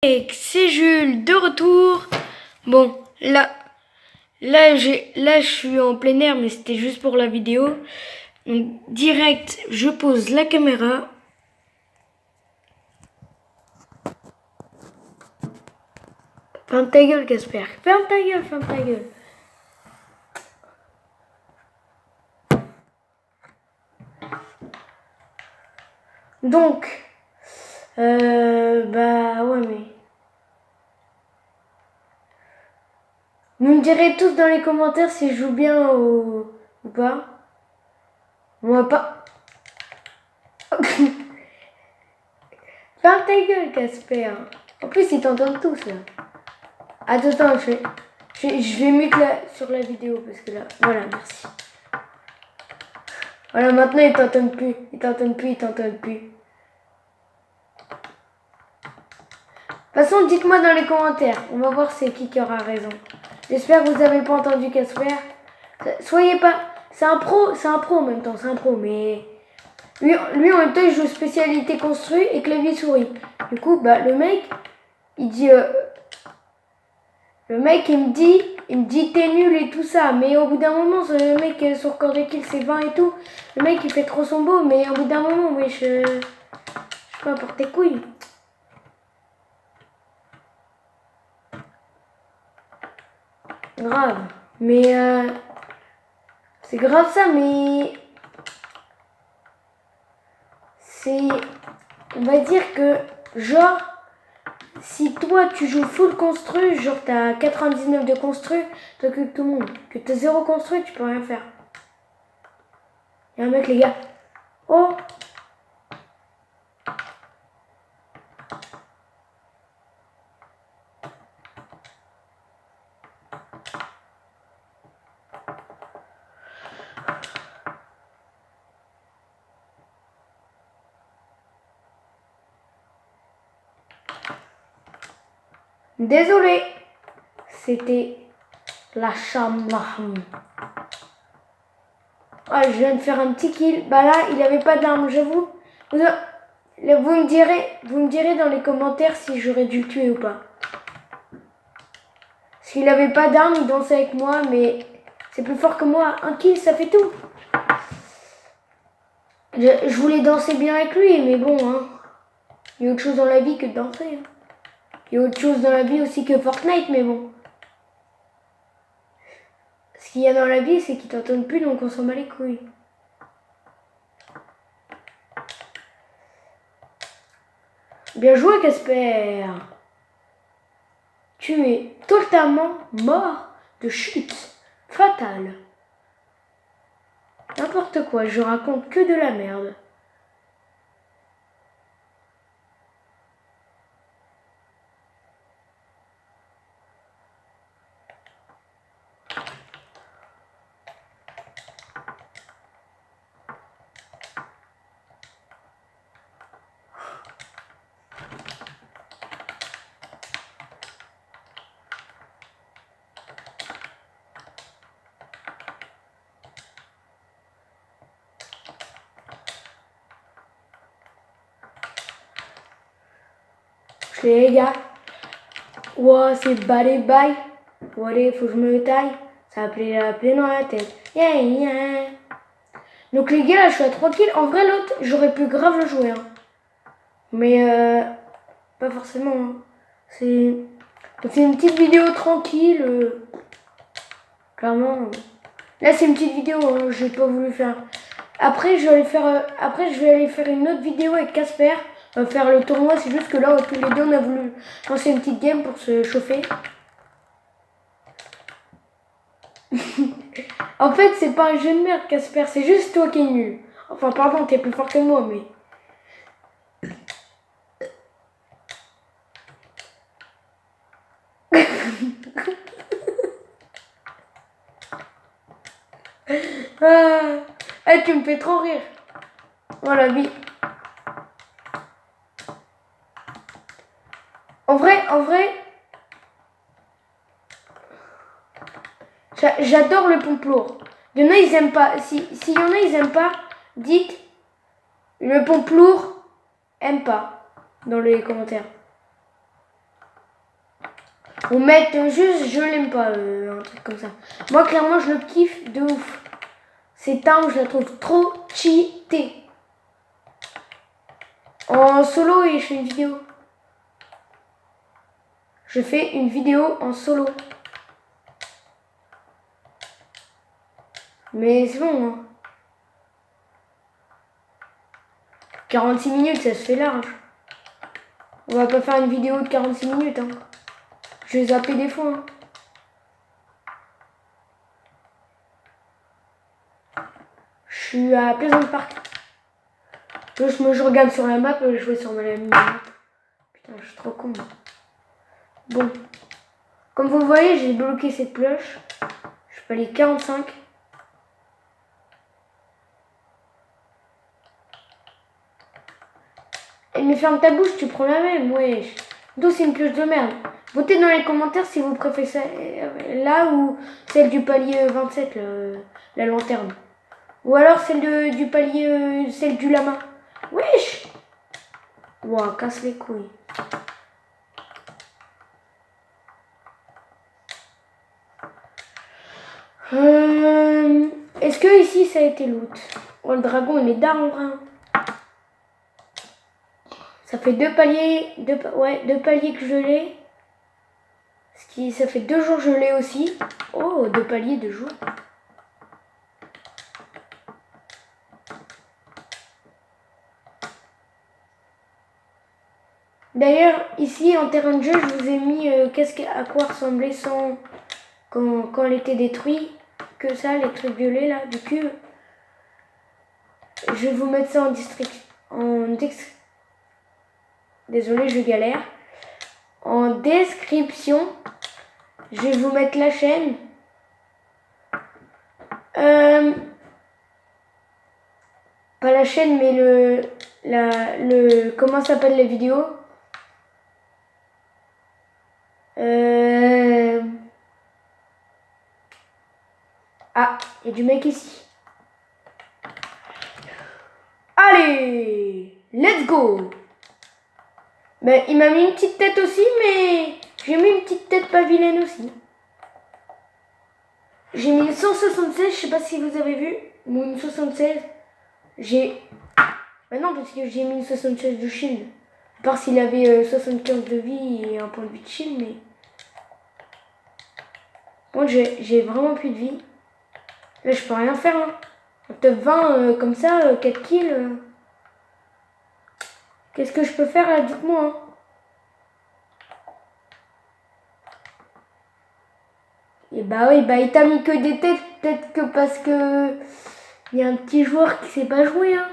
Et c'est Jules de retour. Bon, là je suis en plein air, mais c'était juste pour la vidéo. Donc, direct, je pose la caméra. Ferme ta gueule, Casper. Ferme ta gueule, ferme ta gueule. Donc, bah ouais, mais... Vous me direz tous dans les commentaires si je joue bien ou pas. Moi pas. Ferme ta gueule, Casper. En plus, ils t'entendent tous là. Attends, je vais mute sur la vidéo parce que là, voilà, merci. Voilà, maintenant ils t'entendent plus. Ils t'entendent plus. De toute façon, dites-moi dans les commentaires. On va voir c'est qui aura raison. J'espère que vous avez pas entendu Casper. Soyez pas... C'est un pro en même temps, c'est un pro, mais... Lui en même temps, il joue spécialité construit et clavier souris. Du coup, bah, le mec, il dit... Le mec, il me dit t'es nul et tout ça. Mais au bout d'un moment, le mec, son record de kill, c'est 20 et tout. Le mec, il fait trop son beau, mais au bout d'un moment, oui, je sais pas, pour tes couilles. Grave. Mais, c'est grave ça, mais... C'est... On va dire que, genre... Si toi tu joues full construit, genre t'as 99 de construit, t'occupes tout le monde. Que t'as 0 construit, tu peux rien faire. Y'a un mec les gars. Oh! Désolé, c'était la chambre. Ah, je viens de faire un petit kill. Bah là, il avait pas d'arme, j'avoue. Vous me direz dans les commentaires si j'aurais dû le tuer ou pas. Parce qu'il avait pas d'arme, il dansait avec moi, mais c'est plus fort que moi. Un kill, ça fait tout. Je voulais danser bien avec lui, mais bon, hein. Il y a autre chose dans la vie que de danser. Hein. Il y a autre chose dans la vie aussi que Fortnite, mais bon. Ce qu'il y a dans la vie, c'est qu'ils t'entendent plus, donc on s'en bat les couilles. Bien joué, Casper. Tu es totalement mort de chute fatale. N'importe quoi, je raconte que de la merde. Les gars, wow, c'est balai bye. Allez, faut que je me taille. Ça a appelé dans la tête. Yeah, yeah. Donc les gars, là, je suis à 3 kills. En vrai, l'autre, j'aurais pu grave le jouer. Hein. Mais pas forcément. Hein. C'est une petite vidéo tranquille. Clairement. Là, c'est une petite vidéo. Hein, j'ai pas voulu faire. Après, je vais aller faire une autre vidéo avec Casper. On va faire le tournoi, c'est juste que là, tous les deux, on a voulu lancer une petite game pour se chauffer. En fait, c'est pas un jeu de merde, Casper, c'est juste toi qui es nul. Enfin, pardon, t'es plus fort que moi, mais... ah, tu me fais trop rire. Voilà, vie. En vrai, j'adore le pompe lourd. Il y en a, ils aiment pas. S'il y en a, ils aiment pas, dites le pompe lourd aime pas dans les commentaires. Ou mettre juste je l'aime pas, un truc comme ça. Moi clairement je le kiffe de ouf. Cette arme je la trouve trop cheatée. En solo et je fais une vidéo. Je fais une vidéo en solo. Mais c'est bon, hein. 46 minutes, ça se fait large. On va pas faire une vidéo de 46 minutes, hein. Je vais zapper des fois, hein. Je suis à Pleasant Park. Je regarde sur la map, je vais sur ma map. Putain, je suis trop con. Bon. Comme vous voyez, j'ai bloqué cette cloche. Je peux aller 45. Elle me ferme ta bouche, tu prends la même, wesh. D'où c'est une cloche de merde. Votez dans les commentaires si vous préférez ça, là ou celle du palier 27, la lanterne. Ou alors celle du palier, celle du lama. Wesh. Ouah, casse les couilles. Est-ce que ici ça a été loot? Oh, le dragon il est d'art en vrai. Ça fait deux paliers que je l'ai. Ça fait 2 jours que je l'ai aussi. Oh, 2 paliers, 2 jours. D'ailleurs, ici en terrain de jeu, je vous ai mis à quoi ressemblait son quand elle était détruite. Que ça, les trucs violets là, du cube. Je vais vous mettre ça désolé, je galère. En description, je vais vous mettre la chaîne. Pas la chaîne, mais comment s'appelle la vidéo? Ah, il y a du mec ici. Allez, let's go. Ben, il m'a mis une petite tête aussi, mais j'ai mis une petite tête pas vilaine aussi. J'ai mis une 176, je sais pas si vous avez vu. Une 76. Ben non, parce que j'ai mis une 76 de shield. À part s'il avait 75 de vie et un point de vie de shield, mais... Moi, j'ai vraiment plus de vie. Là, je peux rien faire, hein. Top 20, comme ça, 4 kills. Qu'est-ce que je peux faire là? Dites-moi, hein. Et bah oui, bah il t'a mis que des têtes, peut-être que parce que il y a un petit joueur qui sait pas jouer, hein.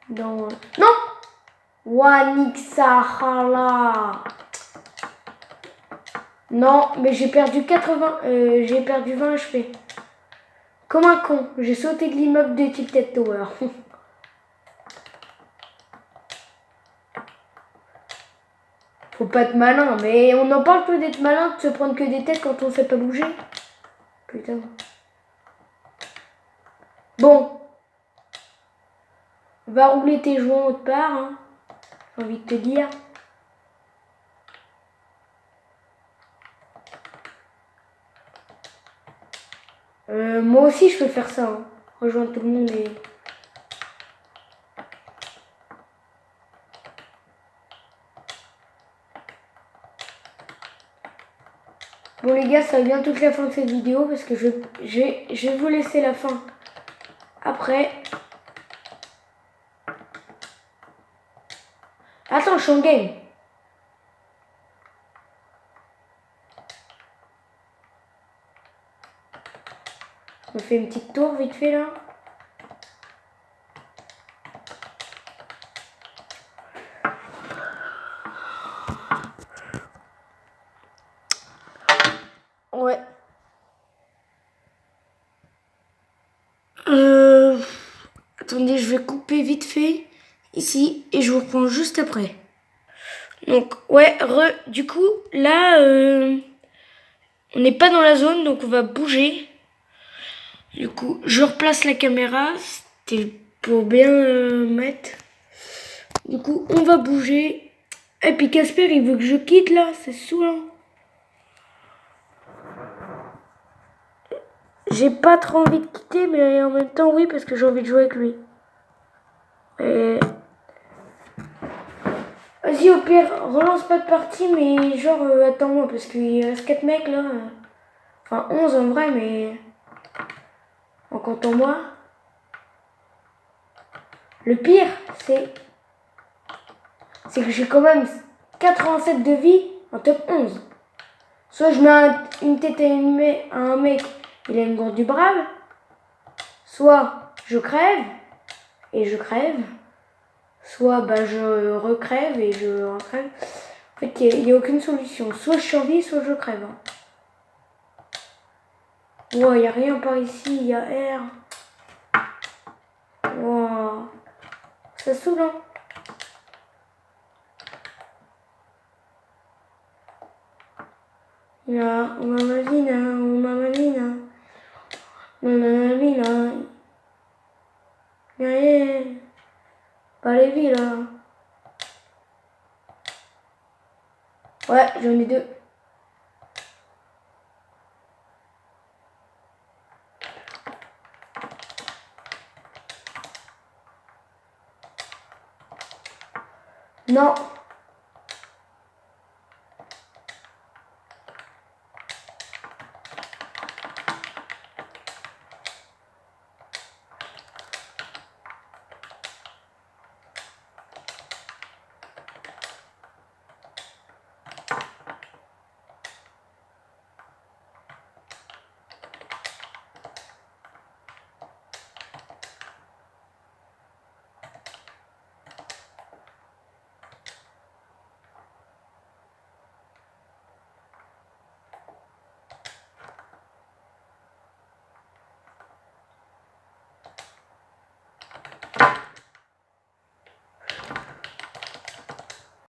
Non. Wanik Sahala. Non, mais j'ai perdu 80. J'ai perdu 20 HP. Comme un con, j'ai sauté de l'immeuble de Tilted Tower. Faut pas être malin, mais on en parle peu d'être malin, de se prendre que des têtes quand on sait pas bouger. Putain. Bon. Va rouler tes joints autre part, hein. J'ai envie de te dire. Moi aussi je peux faire ça, hein. Rejoindre tout le monde et... Bon les gars, ça va bientôt être la fin de cette vidéo parce que je vais vous laisser la fin après. Attends, je suis en game. Je me fais une petite tour vite fait là. Ouais. Attendez, je vais couper vite fait ici et je vous reprends juste après. Donc ouais, du coup là on n'est pas dans la zone donc on va bouger. Du coup je replace la caméra, c'était pour bien mettre. Du coup on va bouger. Et puis Casper, il veut que je quitte là, c'est saoulant. J'ai pas trop envie de quitter, mais en même temps, oui, parce que j'ai envie de jouer avec lui. Et... Vas-y, au pire, relance pas de partie, mais genre, attends-moi, parce qu'il reste 4 mecs là. Enfin, 11 en vrai, mais. En comptant moi. Le pire, c'est que j'ai quand même 87 de vie en top 11. Soit je mets une tête à un mec, il a une gourde du brave. Soit je crève, et je crève. Soit bah, je recrève et je recrève. En fait, il n'y a aucune solution. Soit je survis, soit je crève. Wow, il n'y a rien par ici, il y a R. Wow. Ça saoule, hein. Là, mamazina, mamazina. Nanana, yeah. Pas les vies, là. Ouais, j'en ai 2. Non.